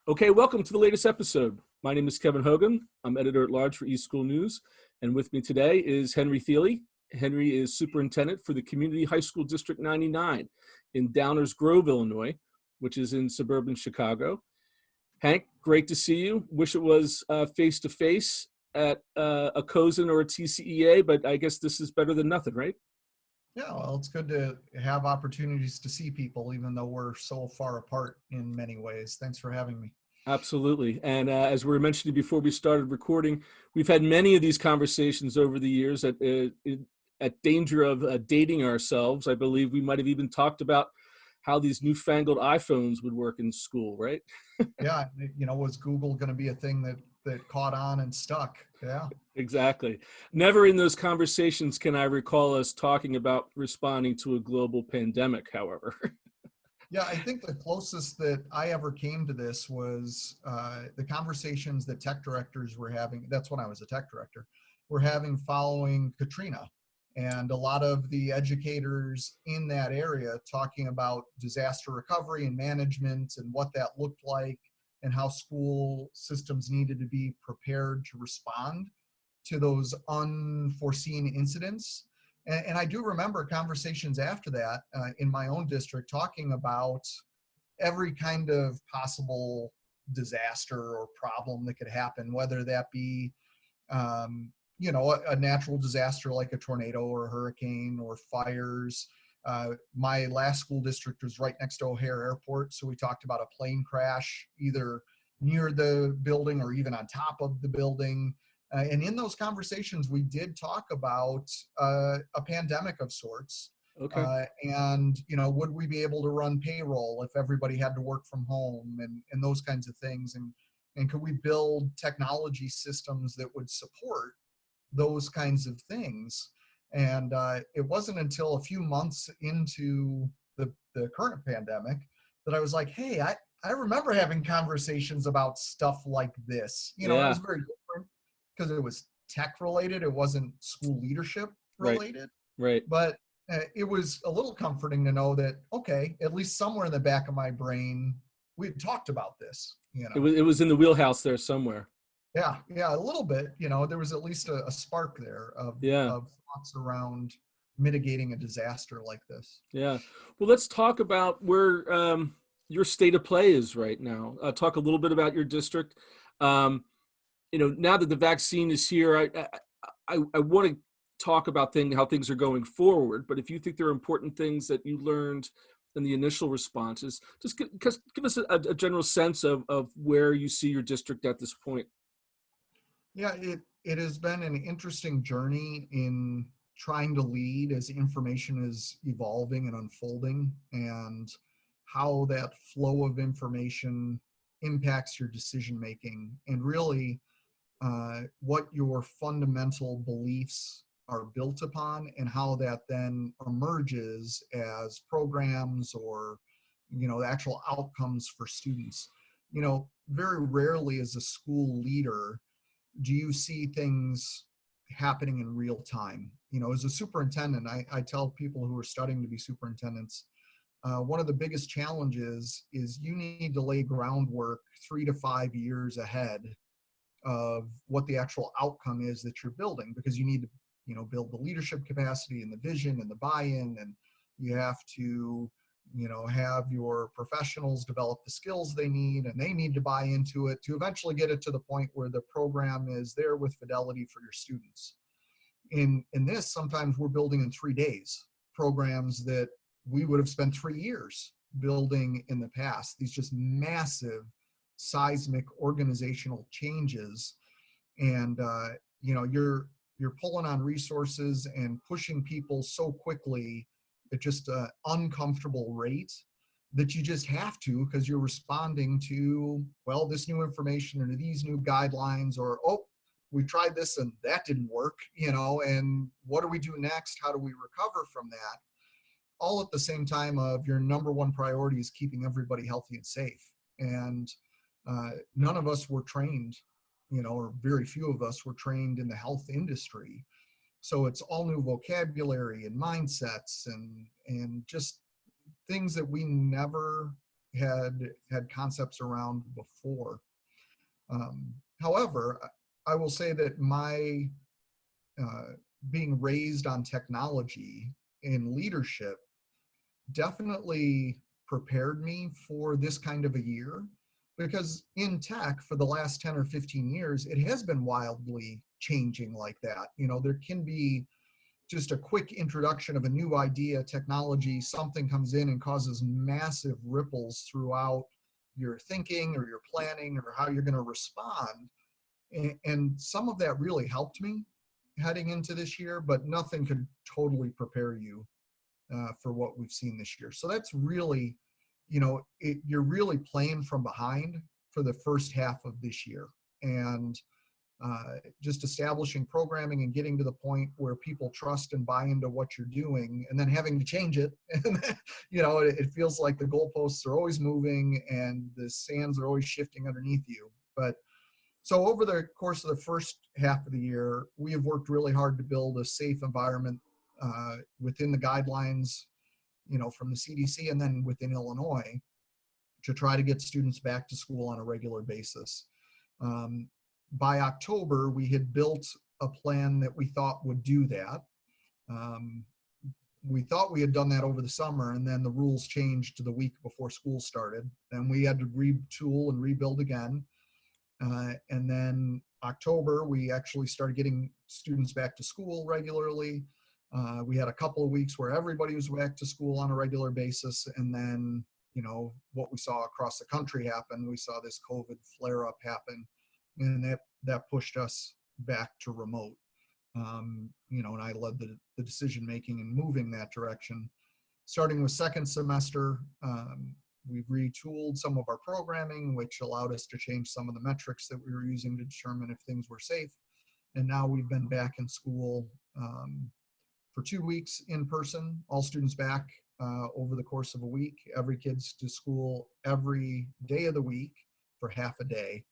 Okay, welcome to the latest episode. My name is Kevin Hogan. I'm editor-at-large for eSchool News, and with me today is Henry Thiele. Henry is superintendent for the Community High School District 99 in Downers Grove, Illinois, which is in suburban Chicago. Hank, great to see you. Wish it was face-to-face at a COSN or a TCEA, but I guess this is better than nothing, right? Yeah, well, it's good to have opportunities to see people, even though we're so far apart in many ways. Thanks for having me. Absolutely. And as we were mentioning before we started recording, we've had many of these conversations over the years at danger of dating ourselves. I believe we might have even talked about how these newfangled iPhones would work in school, right? Yeah, was Google going to be a thing that caught on and stuck? Yeah. Exactly. Never in those conversations can I recall us talking about responding to a global pandemic, however. Yeah, I think the closest that I ever came to this was the conversations that tech directors were having. That's when I was a tech director. We're having following Katrina. And a lot of the educators in that area talking about disaster recovery and management and what that looked like and how school systems needed to be prepared to respond to those unforeseen incidents. And I do remember conversations after that in my own district talking about every kind of possible disaster or problem that could happen, whether that be a natural disaster like a tornado or a hurricane or fires. My last school district was right next to O'Hare Airport, so we talked about a plane crash either near the building or even on top of the building. And in those conversations, we did talk about a pandemic of sorts. Okay. And, would we be able to run payroll if everybody had to work from home and those kinds of things? And could we build technology systems that would support those kinds of things? And it wasn't until a few months into the current pandemic that I was like, hey, I remember having conversations about stuff like this. It Yeah. was very different because it was tech related. It wasn't school leadership Right. related. Right. But it was a little comforting to know that, okay, at least somewhere in the back of my brain, we had talked about this. It was in the wheelhouse there somewhere. Yeah, a little bit. There was at least a spark there Yeah. of thoughts around mitigating a disaster like this. Yeah. Well, let's talk about where your state of play is right now. Talk a little bit about your district. Now that the vaccine is here, I want to talk about how things are going forward. But if you think there are important things that you learned in the initial responses, just give us a general sense of where you see your district at this point. Yeah, it has been an interesting journey in trying to lead as information is evolving and unfolding, and how that flow of information impacts your decision making, and really what your fundamental beliefs are built upon, and how that then emerges as programs or the actual outcomes for students. Very rarely as a school leader do you see things happening in real time. As a superintendent, I tell people who are studying to be superintendents, one of the biggest challenges is you need to lay groundwork 3 to 5 years ahead of what the actual outcome is that you're building, because you need to build the leadership capacity and the vision and the buy-in, and you have to have your professionals develop the skills they need, and they need to buy into it to eventually get it to the point where the program is there with fidelity for your students. In this, sometimes we're building in 3 days programs that we would have spent 3 years building in the past. These just massive seismic organizational changes, and you're pulling on resources and pushing people so quickly at just an uncomfortable rate that you just have to, because you're responding to, well, this new information or these new guidelines, or, oh, we tried this and that didn't work, and what do we do next? How do we recover from that? All at the same time of your number one priority is keeping everybody healthy and safe. And none of us were trained, or very few of us were trained in the health industry. So it's all new vocabulary and mindsets and just things that we never had concepts around before. However, I will say that my being raised on technology and leadership definitely prepared me for this kind of a year, because in tech for the last 10 or 15 years, it has been wildly changing like that. You know, there can be just a quick introduction of a new idea, technology, something comes in and causes massive ripples throughout your thinking or your planning or how you're going to respond. And some of that really helped me heading into this year, but nothing could totally prepare you for what we've seen this year. So that's really, you know, you're really playing from behind for the first half of this year. And just establishing programming and getting to the point where people trust and buy into what you're doing, and then having to change it. And you know, it feels like the goalposts are always moving and the sands are always shifting underneath you. But so over the course of the first half of the year, we have worked really hard to build a safe environment within the guidelines, you know, from the CDC and then within Illinois, to try to get students back to school on a regular basis. By October, we had built a plan that we thought would do that. We thought we had done that over the summer, and then the rules changed to the week before school started. Then we had to retool and rebuild again. And then October, we actually started getting students back to school regularly. We had a couple of weeks where everybody was back to school on a regular basis. And then, you know, what we saw across the country happen, we saw this COVID flare-up happen, and that pushed us back to remote. You know, and I led the decision-making and moving that direction. Starting with second semester, we've retooled some of our programming, which allowed us to change some of the metrics that we were using to determine if things were safe. And now we've been back in school for 2 weeks in person, all students back over the course of a week. Every kid's to school every day of the week for half a day.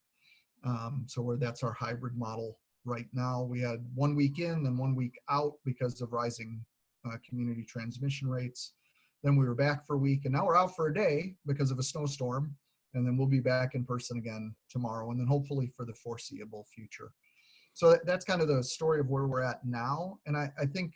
So that's our hybrid model right now. We had 1 week in, then 1 week out because of rising community transmission rates. Then we were back for a week, and now we're out for a day because of a snowstorm. And then we'll be back in person again tomorrow, and then hopefully for the foreseeable future. So that's kind of the story of where we're at now. And I think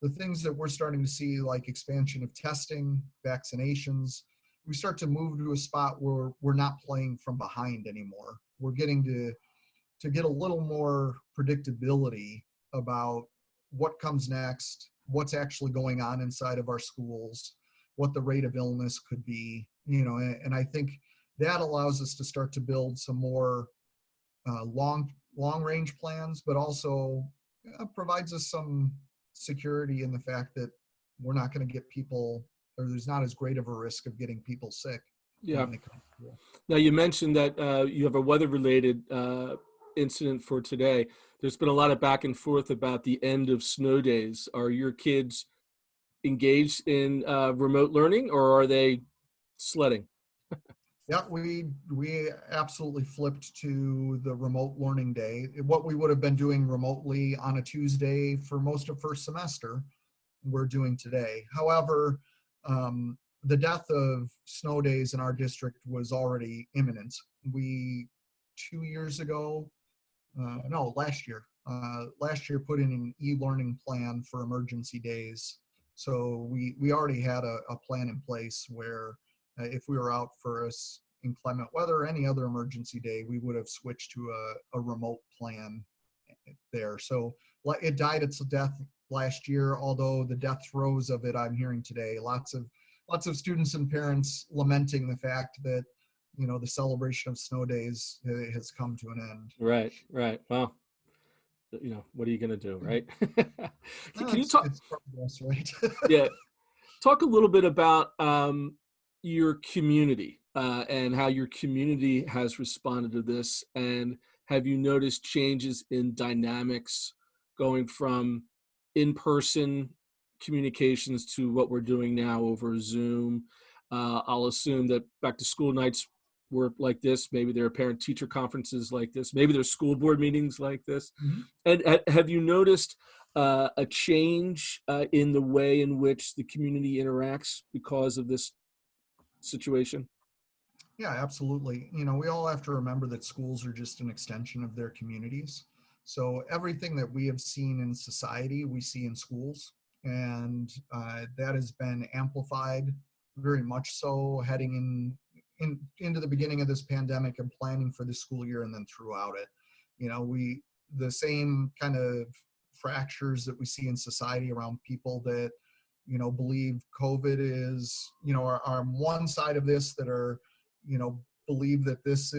the things that we're starting to see, like expansion of testing, vaccinations, we start to move to a spot where we're not playing from behind anymore. We're getting to get a little more predictability about what comes next, what's actually going on inside of our schools, what the rate of illness could be, you know, and I think that allows us to start to build some more long range plans, but also provides us some security in the fact that we're not going to get people, or there's not as great of a risk of getting people sick. Yeah. Now you mentioned that you have a weather-related incident for today. There's been a lot of back and forth about the end of snow days. Are your kids engaged in remote learning, or are they sledding? Yeah, we absolutely flipped to the remote learning day. What we would have been doing remotely on a Tuesday for most of first semester, we're doing today. However, the death of snow days in our district was already imminent. We 2 years ago, no, last year put in an e-learning plan for emergency days. So we already had a plan in place where if we were out for inclement weather or any other emergency day, we would have switched to a remote plan there. So it died its death last year, although the death throes of it, I'm hearing today, lots of students and parents lamenting the fact that, you know, the celebration of snow days has come to an end. Right. Well, you know, what are you going to do, right? No, Can you talk? It's progress, right? Yeah. Talk a little bit about your community and how your community has responded to this. And have you noticed changes in dynamics going from in-person communications to what we're doing now over Zoom? I'll assume that back to school nights were like this. Maybe there are parent-teacher conferences like this. Maybe there's school board meetings like this. Mm-hmm. And have you noticed a change in the way in which the community interacts because of this situation? Yeah, absolutely. We all have to remember that schools are just an extension of their communities. So everything that we have seen in society, we see in schools. And that has been amplified very much so heading into the beginning of this pandemic and planning for the school year and then throughout it. The same kind of fractures that we see in society around people that, believe COVID is, are on one side of this, that are believe that this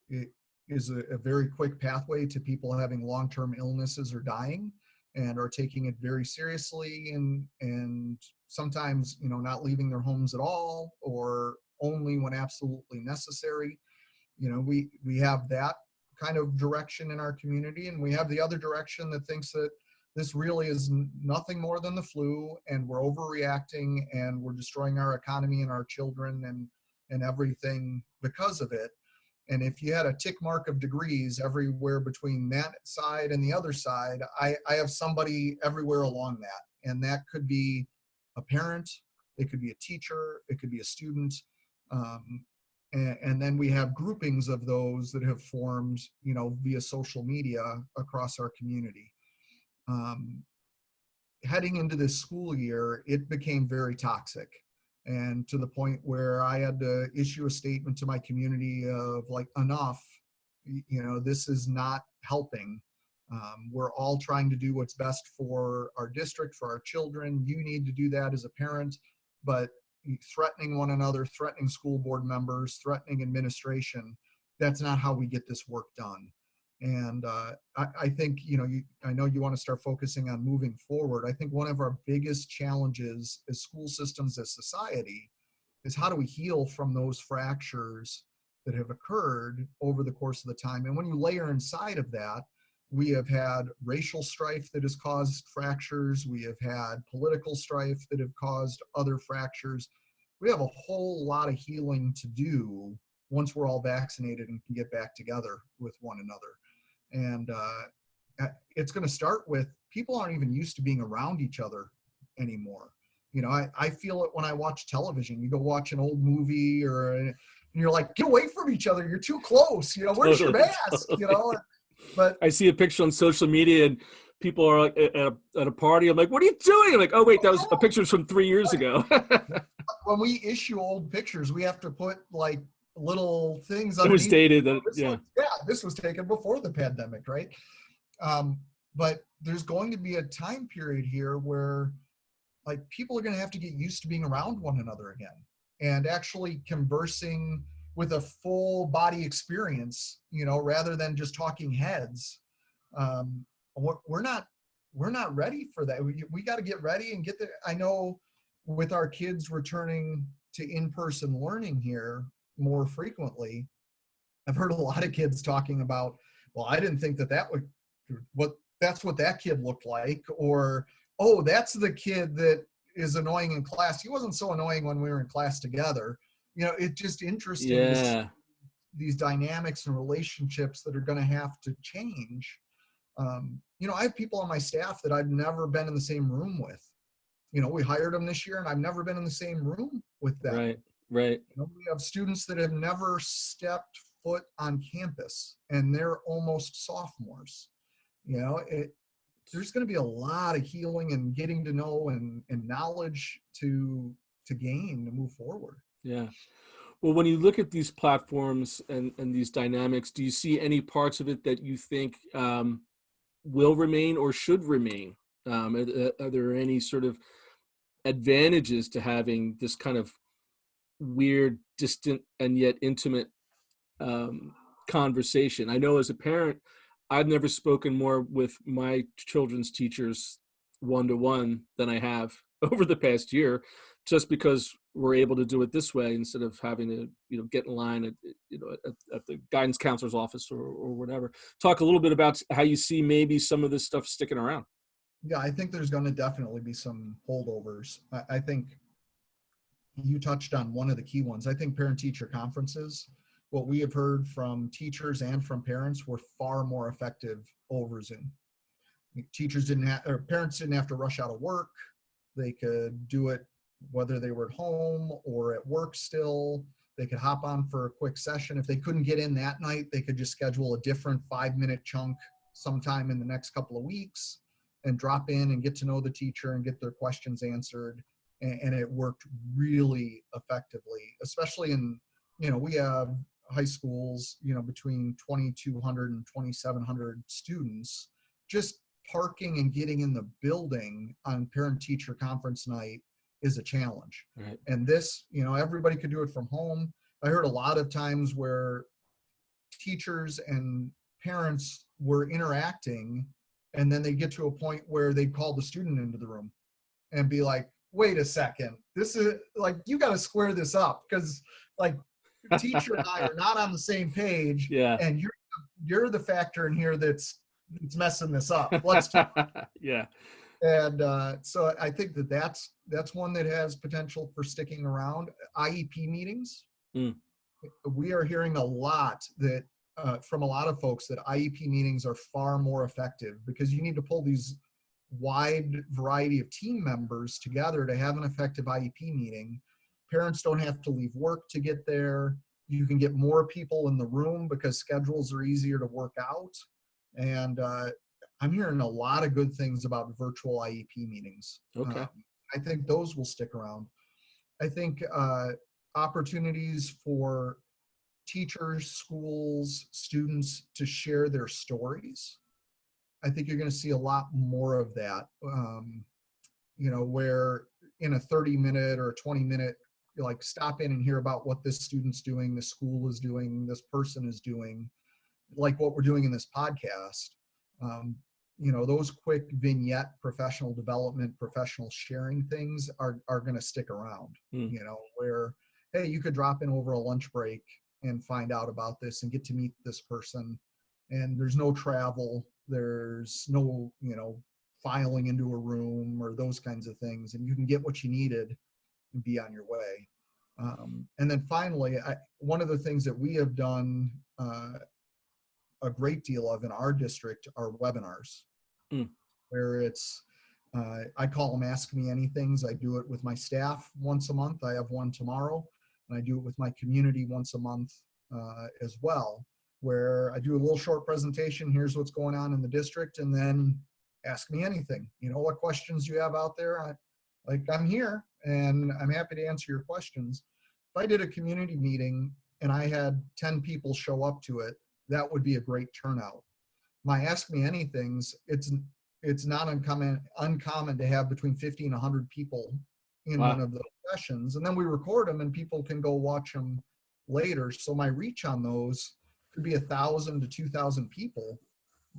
it is a very quick pathway to people having long-term illnesses or dying, and are taking it very seriously, and sometimes not leaving their homes at all, or only when absolutely necessary. We have that kind of direction in our community, and we have the other direction that thinks that this really is nothing more than the flu, and we're overreacting, and we're destroying our economy and our children and everything because of it. And if you had a tick mark of degrees everywhere between that side and the other side, I have somebody everywhere along that. And that could be a parent, it could be a teacher, it could be a student. And then we have groupings of those that have formed, via social media across our community. Heading into this school year, it became very toxic, and to the point where I had to issue a statement to my community of like, enough, this is not helping. We're all trying to do what's best for our district, for our children. You need to do that as a parent, but threatening one another, threatening school board members, threatening administration, that's not how we get this work done. And I think, I know you want to start focusing on moving forward. I think one of our biggest challenges as school systems, as society, is how do we heal from those fractures that have occurred over the course of the time. And when you layer inside of that, we have had racial strife that has caused fractures. We have had political strife that have caused other fractures. We have a whole lot of healing to do once we're all vaccinated and can get back together with one another. And it's going to start with, people aren't even used to being around each other anymore. I feel it when I watch television. You go watch an old movie, and you're like, get away from each other. You're too close. Where's your mask? But I see a picture on social media and people are like at a party. I'm like, what are you doing? I'm like, oh wait, that was a picture from 3 years ago. When we issue old pictures, we have to put like little things underneath. It was dated. This was taken before the pandemic, right? But there's going to be a time period here where like people are going to have to get used to being around one another again and actually conversing with a full body experience, rather than just talking heads. We're not ready for that. We got to get ready and get there. I know with our kids returning to in-person learning here more frequently, I've heard a lot of kids talking about, well, I didn't think that's what that kid looked like, or, oh, that's the kid that is annoying in class. He wasn't so annoying when we were in class together. It's just interesting to see these dynamics and relationships that are going to have to change. I have people on my staff that I've never been in the same room with. We hired them this year, and I've never been in the same room with them. Right. We have students that have never stepped foot on campus, and they're almost sophomores. There's going to be a lot of healing and getting to know and knowledge to gain to move forward. Yeah. Well, when you look at these platforms and these dynamics, do you see any parts of it that you think will remain or should remain? Are there any sort of advantages to having this kind of weird, distant, and yet intimate conversation? I know as a parent, I've never spoken more with my children's teachers one-to-one than I have over the past year, just because we're able to do it this way instead of having to, get in line at the guidance counselor's office or whatever. Talk a little bit about how you see maybe some of this stuff sticking around. Yeah, I think there's going to definitely be some holdovers. I think you touched on one of the key ones. I think parent-teacher conferences, what we have heard from teachers and from parents, were far more effective over Zoom. Parents didn't have to rush out of work. They could do it, whether they were at home or at work still. They could hop on for a quick session. If they couldn't get in that night, they could just schedule a different 5-minute chunk sometime in the next couple of weeks and drop in and get to know the teacher and get their questions answered. And it worked really effectively, especially in, we have high schools, between 2,200 and 2,700 students. Just parking and getting in the building on parent-teacher conference night is a challenge. Right. And this, everybody could do it from home. I heard a lot of times where teachers and parents were interacting, and then they get to a point where they call the student into the room and be like, wait a second, this is like, you got to square this up, because like teacher and I are not on the same page. Yeah. And you're the factor in here that's messing this up. Let's talk. Yeah. And so I think that's one that has potential for sticking around. IEP meetings. We are hearing a lot that from a lot of folks that IEP meetings are far more effective, because you need to pull these wide variety of team members together to have an effective IEP meeting. Parents don't have to leave work to get there. You can get more people in the room because schedules are easier to work out. And I'm hearing a lot of good things about virtual IEP meetings. Okay. I think those will stick around. I think opportunities for teachers, schools, students to share their stories. I think you're going to see a lot more of that, where in a 30-minute or a 20-minute, like stop in and hear about what this student's doing, the school is doing, this person is doing, like what we're doing in this podcast. Those quick vignette professional development, professional sharing things are going to stick around, where, hey, you could drop in over a lunch break and find out about this and get to meet this person. And there's no travel, there's no, filing into a room or those kinds of things. And you can get what you needed and be on your way. And then finally, one of the things that we have done a great deal of in our district are webinars, where it's, I call them Ask Me Anythings. I do it with my staff once a month. I have one tomorrow, and I do it with my community once a month as well, where I do a little short presentation. Here's what's going on in the district, and then ask me anything. What questions you have out there. I'm here, and I'm happy to answer your questions. If I did a community meeting and I had 10 people show up to it, that would be a great turnout. My Ask Me Anythings, it's not uncommon to have between 50 and 100 people in one of those sessions, and then we record them and people can go watch them later. So my reach on those could be 1,000 to 2,000 people,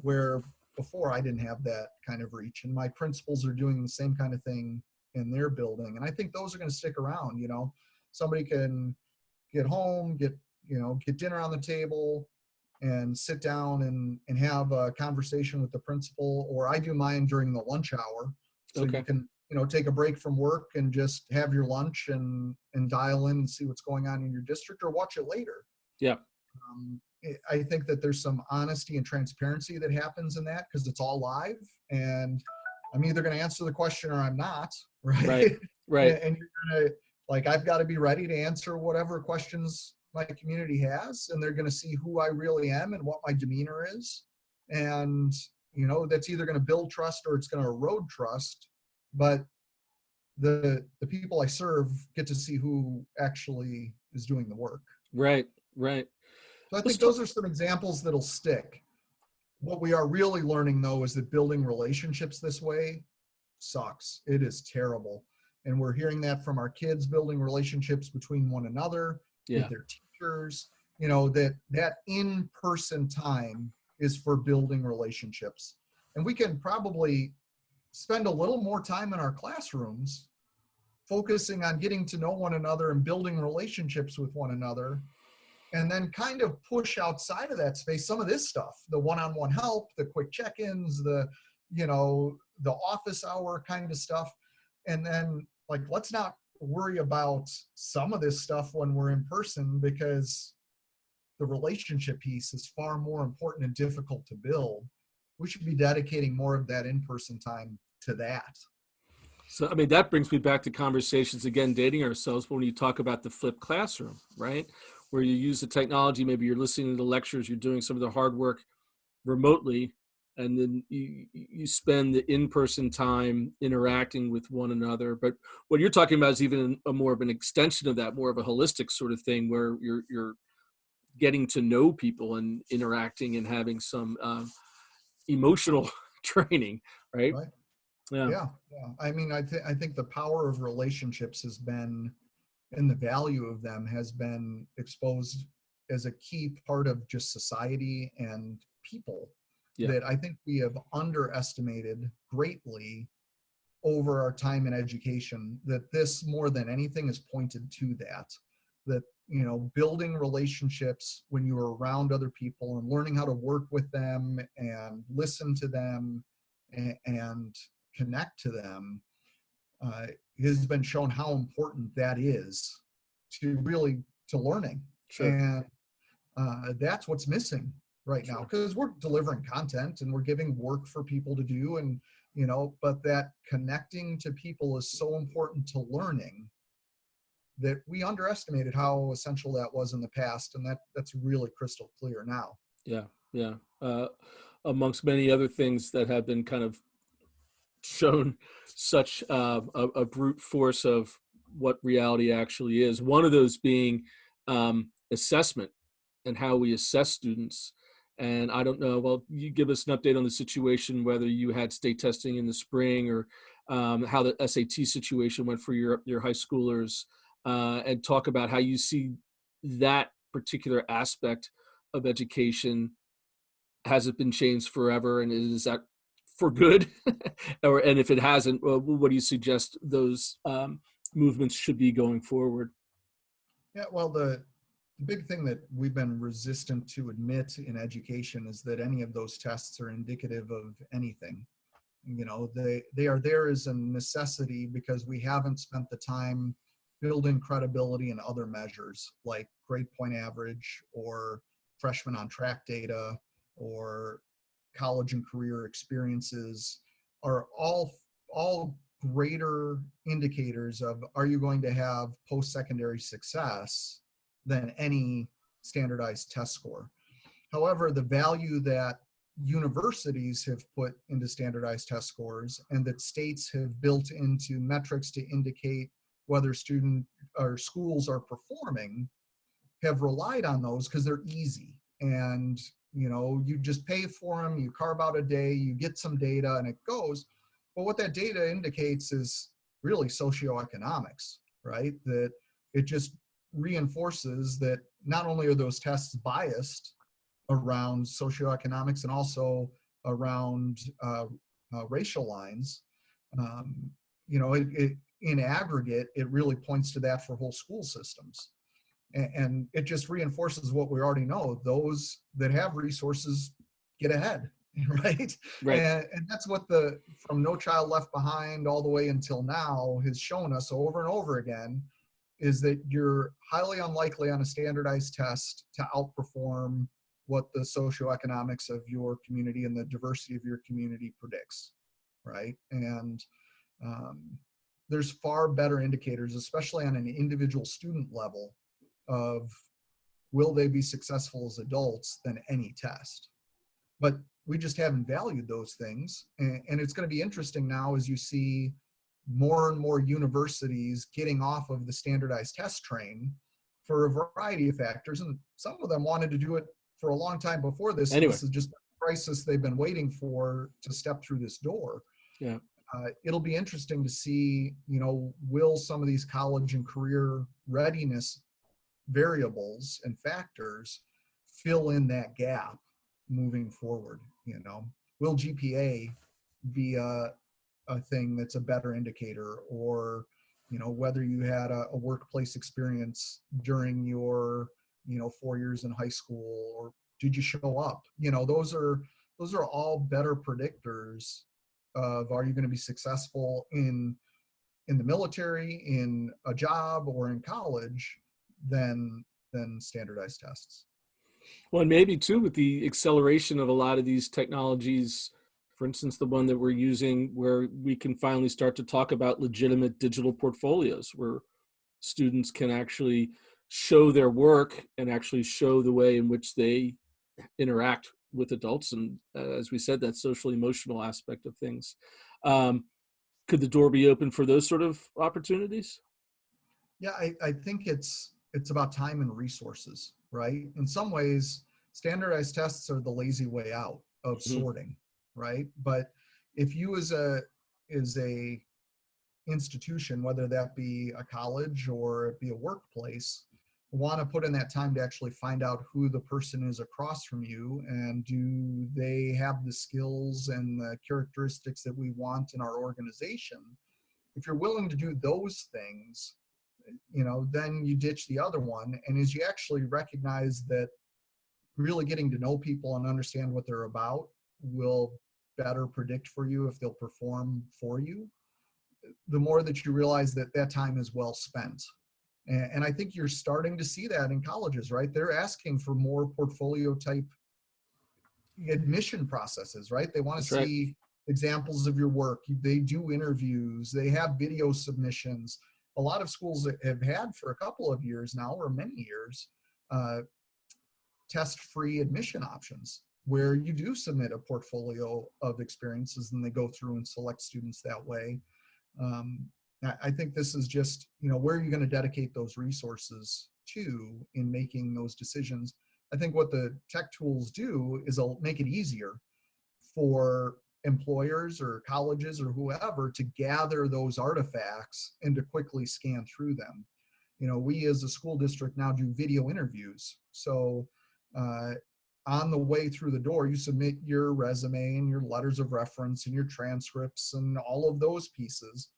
where before I didn't have that kind of reach. And my principals are doing the same kind of thing in their building. And I think those are going to stick around. Somebody can get home, get dinner on the table and sit down and have a conversation with the principal, or I do mine during the lunch hour. So you can, take a break from work and just have your lunch and dial in and see what's going on in your district, or watch it later. Yeah. I think that there's some honesty and transparency that happens in that, because it's all live, and I'm either going to answer the question or I'm not, right? Right. And you're going to, I've got to be ready to answer whatever questions my community has, and they're going to see who I really am and what my demeanor is. And, that's either going to build trust or it's going to erode trust. But the people I serve get to see who actually is doing the work. Right. So I think those are some examples that'll stick. What we are really learning, though, is that building relationships this way sucks. It is terrible. And we're hearing that from our kids, building relationships between one another, with their teachers, that in-person time is for building relationships. And we can probably spend a little more time in our classrooms focusing on getting to know one another and building relationships with one another, and then kind of push outside of that space some of this stuff, the one-on-one help, the quick check-ins, the office hour kind of stuff. And then let's not worry about some of this stuff when we're in person, because the relationship piece is far more important and difficult to build. We should be dedicating more of that in-person time to that. So, I mean, that brings me back to conversations again, dating ourselves, when you talk about the flipped classroom, right? Where you use the technology, maybe you're listening to the lectures, you're doing some of the hard work remotely, and then you spend the in-person time interacting with one another. But what you're talking about is even a more of an extension of that, more of a holistic sort of thing, where you're getting to know people and interacting and having some emotional training, right? Right. Yeah, Yeah. Yeah. I mean, I think the power of relationships has been, and the value of them has been exposed as a key part of just society and people, yeah, that I think we have underestimated greatly over our time in education, that this more than anything is pointed to that building relationships when you are around other people and learning how to work with them and listen to them and connect to them, uh, has been shown how important that is to really to learning. sure, And that's what's missing right now, sure. because we're delivering content and we're giving work for people to do, and but that connecting to people is so important to learning, that we underestimated how essential that was in the past, and that's really crystal clear now. Yeah, yeah. Amongst many other things that have been kind of shown such a brute force of what reality actually is. One of those being assessment and how we assess students. And I don't know, well, you give us an update on the situation, whether you had state testing in the spring, or how the SAT situation went for your high schoolers, and talk about how you see that particular aspect of education. Has it been changed forever, and is that for good? Or, and if it hasn't, well, what do you suggest those movements should be going forward? Yeah, well, the big thing that we've been resistant to admit in education is that any of those tests are indicative of anything. They are there as a necessity because we haven't spent the time building credibility in other measures like grade point average or freshman on track data or college and career experiences, are all greater indicators of, are you going to have post-secondary success, than any standardized test score. However, the value that universities have put into standardized test scores and that states have built into metrics to indicate whether student or schools are performing, have relied on those because they're easy. And you just pay for them, you carve out a day, you get some data, and it goes. But what that data indicates is really socioeconomics, right? That it just reinforces that not only are those tests biased around socioeconomics and also around racial lines, um, in aggregate, it really points to that for whole school systems. And it just reinforces what we already know. Those that have resources get ahead, right? Right. And that's what from No Child Left Behind all the way until now has shown us over and over again, is that you're highly unlikely on a standardized test to outperform what the socioeconomics of your community and the diversity of your community predicts, right? And um, there's far better indicators, especially on an individual student level, of will they be successful as adults, than any test. But we just haven't valued those things. And it's going to be interesting now as you see more and more universities getting off of the standardized test train for a variety of factors. And some of them wanted to do it for a long time before this. And Anyway, this is just a crisis they've been waiting for to step through this door. yeah. It'll be interesting to see, will some of these college and career readiness variables and factors fill in that gap moving forward. Will GPA be a thing that's a better indicator, or whether you had a workplace experience during your 4 years in high school, or did you show up? Those are all better predictors of, are you going to be successful in the military, in a job, or in college, than standardized tests. Well, and maybe too, with the acceleration of a lot of these technologies For instance, the one that we're using where we can finally start to talk about legitimate digital portfolios where students can actually show their work and actually show the way in which they interact with adults. And as we said, that social emotional aspect of things. Could the door be open for those sort of opportunities? Yeah, I think it's about time and resources, right? In some ways, standardized tests are the lazy way out of Mhm. sorting, right? But if you as a institution, whether that be a college or it be a workplace, want to put in that time to actually find out who the person is across from you and do they have the skills and the characteristics that we want in our organization. If you're willing to do those things, then you ditch the other one. And as you actually recognize that really getting to know people and understand what they're about will better predict for you if they'll perform for you, the more that you realize that that time is well spent. And I think you're starting to see that in colleges, right? They're asking for more portfolio type admission processes, right? They want to That's right. see examples of your work. They do interviews, they have video submissions. A lot of schools have had for a couple of years now, or many years, test-free admission options where you do submit a portfolio of experiences and they go through and select students that way. I think this is just, where are you going to dedicate those resources to in making those decisions? I think what the tech tools do is they'll make it easier for employers or colleges or whoever to gather those artifacts and to quickly scan through them. We as a school district now do video interviews. So on the way through the door, you submit your resume and your letters of reference and your transcripts and all of those pieces,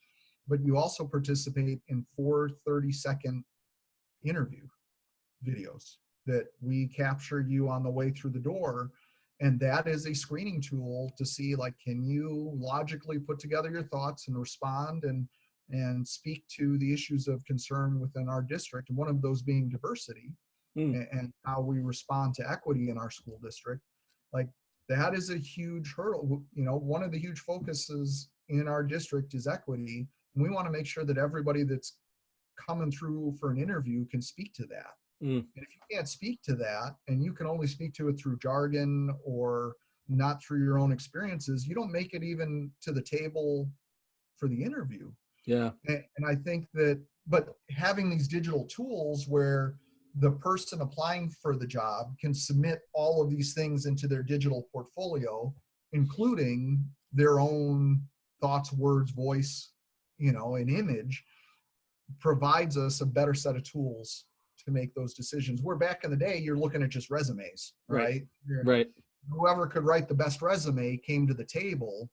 but you also participate in 4 30-second interview videos that we capture you on the way through the door. And that is a screening tool to see, like, can you logically put together your thoughts and respond and speak to the issues of concern within our district, and one of those being diversity Mm. and how we respond to equity in our school district. Like, that is a huge hurdle. One of the huge focuses in our district is equity, and we want to make sure that everybody that's coming through for an interview can speak to that. Mm. And if you can't speak to that, and you can only speak to it through jargon or not through your own experiences, you don't make it even to the table for the interview. Yeah. And I think that, but having these digital tools where the person applying for the job can submit all of these things into their digital portfolio, including their own thoughts, words, voice, an image, provides us a better set of tools to make those decisions. Where back in the day, you're looking at just resumes, right? Right. Whoever could write the best resume came to the table.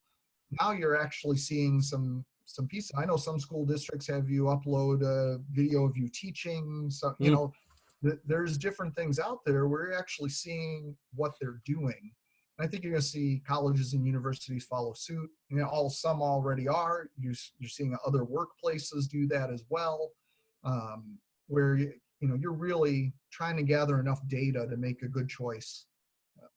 Now you're actually seeing some pieces. I know some school districts have you upload a video of you teaching. So, Mm. there's different things out there where you're actually seeing what they're doing. And I think you're going to see colleges and universities follow suit. Some already are. You're seeing other workplaces do that as well, where you're really trying to gather enough data to make a good choice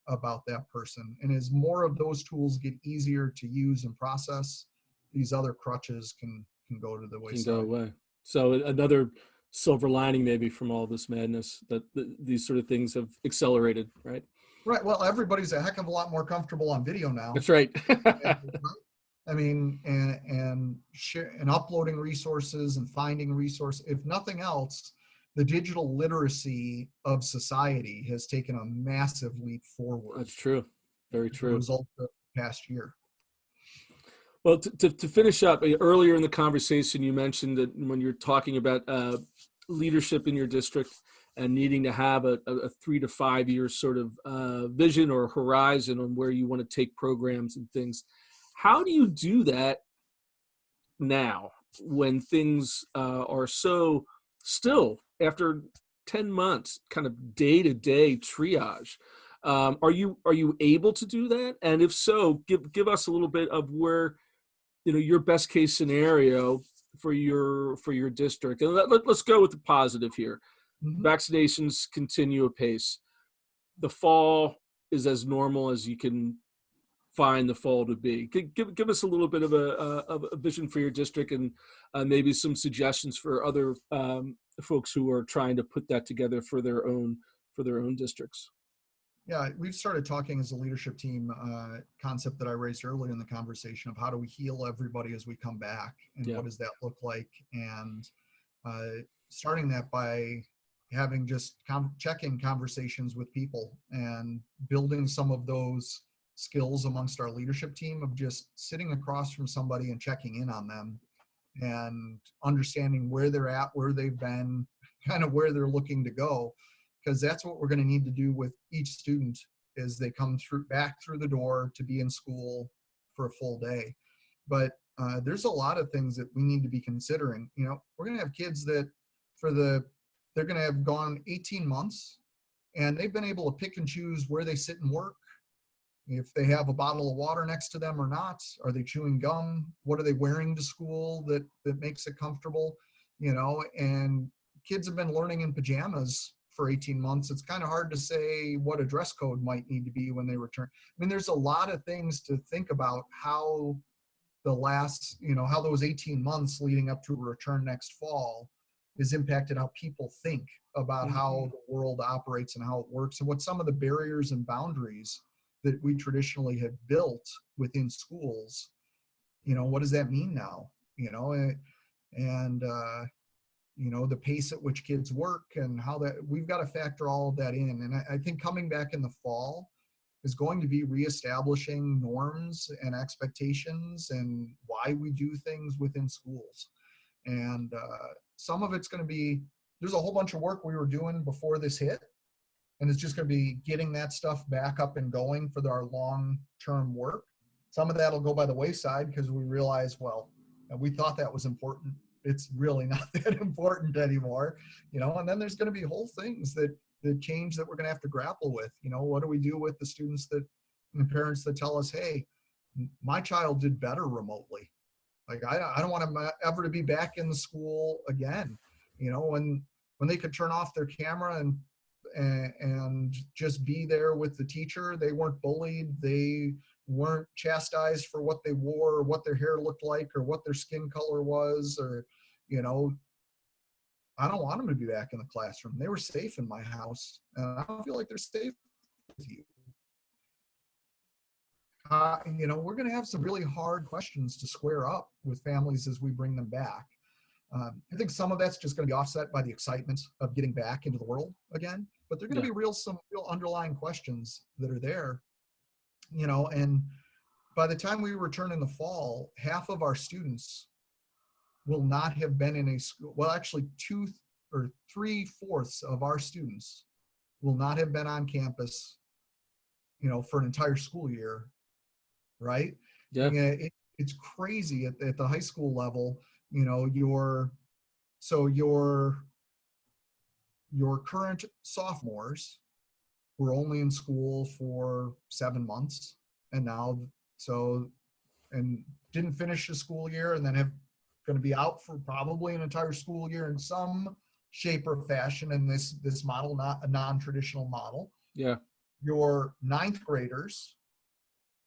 about that person. And as more of those tools get easier to use and process, these other crutches can go to the Can go wayside. away. So another silver lining maybe from all this madness that these sort of things have accelerated, right? Right. Well, everybody's a heck of a lot more comfortable on video now. That's right. I mean, and uploading resources and finding resources. If nothing else, the digital literacy of society has taken a massive leap forward That's true. Very as a true. result of the past year. Well, to finish up, earlier in the conversation, you mentioned that when you're talking about leadership in your district and needing to have a 3 to 5 year sort of vision or horizon on where you want to take programs and things. How do you do that now when things are so still after 10 months, kind of day-to-day triage? Are you able to do that? And if so, give us a little bit of where your best case scenario for your district. And let's go with the positive here. Mm-hmm. Vaccinations continue apace. The fall is as normal as you can find the fall to be? Give us a little bit of a vision for your district, and maybe some suggestions for other folks who are trying to put that together for their own districts. Yeah, we've started talking as a leadership team, concept that I raised earlier in the conversation of how do we heal everybody as we come back, and Yeah. what does that look like? And starting that by having just check-in conversations with people and building some of those skills amongst our leadership team of just sitting across from somebody and checking in on them and understanding where they're at, where they've been, kind of where they're looking to go, because that's what we're going to need to do with each student as they come back through the door to be in school for a full day. But there's a lot of things that we need to be considering. You know, we're going to have kids that they're going to have gone 18 months and they've been able to pick and choose where they sit and work, if they have a bottle of water next to them or not. Are they chewing gum? What are they wearing to school that makes it comfortable? You know, and kids have been learning in pajamas for 18 months. It's kind of hard to say what a dress code might need to be when they return. I mean, there's a lot of things to think about how how those 18 months leading up to a return next fall is impacted how people think about how the world operates and how it works, and what some of the barriers and boundaries that we traditionally have built within schools, you know, what does that mean now? You know, and you know, the pace at which kids work and how that, we've got to factor all of that in. And I think coming back in the fall is going to be reestablishing norms and expectations and why we do things within schools. And some of it's going to be, there's a whole bunch of work we were doing before this hit, and it's just going to be getting that stuff back up and going for our long-term work. Some of that will go by the wayside because we realize, well, we thought that was important. It's really not that important anymore, you know. And then there's going to be whole things that change that we're going to have to grapple with. You know, what do we do with the students and the parents that tell us, hey, my child did better remotely. Like, I don't want them ever to be back in the school again. You know, when they could turn off their camera and just be there with the teacher. They weren't bullied. They weren't chastised for what they wore or what their hair looked like or what their skin color was, or, you know, I don't want them to be back in the classroom. They were safe in my house, and I don't feel like they're safe with you. You know, we're going to have some really hard questions to square up with families as we bring them back. I think some of that's just going to be offset by the excitement of getting back into the world again, but there are going to be some real underlying questions that are there, you know. And by the time we return in the fall, half of our students will not have been in a school. Well, actually 2 or 3/4 of our students will not have been on campus, you know, for an entire school year, right? Yeah. It's crazy at the high school level. You know, your current sophomores were only in school for 7 months, and now and didn't finish the school year, and then have going to be out for probably an entire school year in some shape or fashion in this model, not a non-traditional model. Yeah. Your 9th graders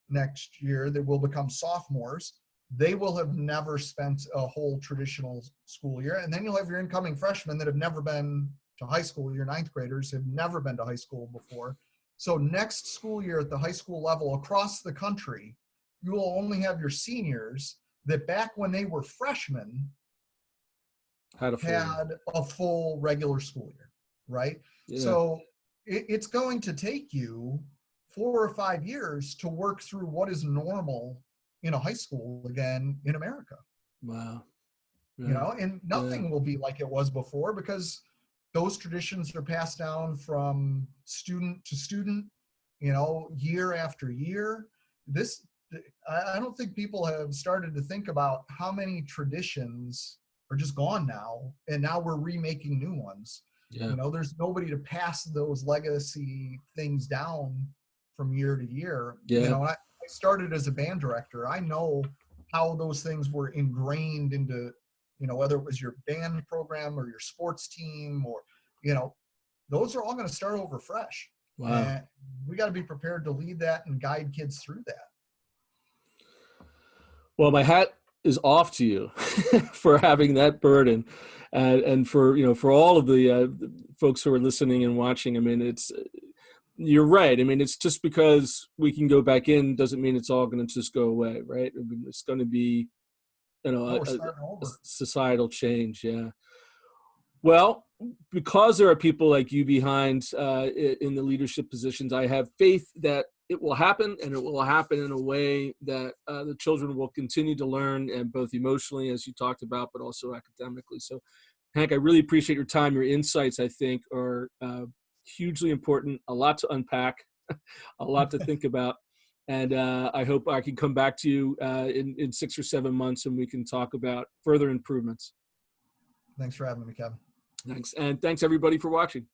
next year that will become sophomores, they will have never spent a whole traditional school year. And then you'll have your incoming freshmen that have never been to high school. Your 9th graders have never been to high school before. So next school year at the high school level across the country, you will only have your seniors that back when they were freshmen had a full regular school year, right? Yeah. So it's going to take you 4 or 5 years to work through what is normal in a high school again in America. Wow. Yeah. You know, and nothing will be like it was before, because those traditions are passed down from student to student, you know, year after year. I don't think people have started to think about how many traditions are just gone now, and now we're remaking new ones. Yeah. You know, there's nobody to pass those legacy things down from year to year. Yeah. You know, I started as a band director. I know how those things were ingrained into, you know, whether it was your band program or your sports team, or, you know, those are all going to start over fresh. Wow. And we got to be prepared to lead that and guide kids through that. Well, my hat is off to you for having that burden, and for all of the folks who are listening and watching. I mean, you're right. I mean, it's just because we can go back in doesn't mean it's all going to just go away, right? I mean, it's going to be No, we're starting a over. societal change. Yeah. Well, because there are people like you behind in the leadership positions, I have faith that it will happen, and it will happen in a way that the children will continue to learn, and both emotionally, as you talked about, but also academically. So, Hank, I really appreciate your time. Your insights, I think, are hugely important. A lot to unpack, a lot to think about. And I hope I can come back to you in 6 or 7 months, and we can talk about further improvements. Thanks for having me, Kevin. Thanks. And thanks everybody for watching.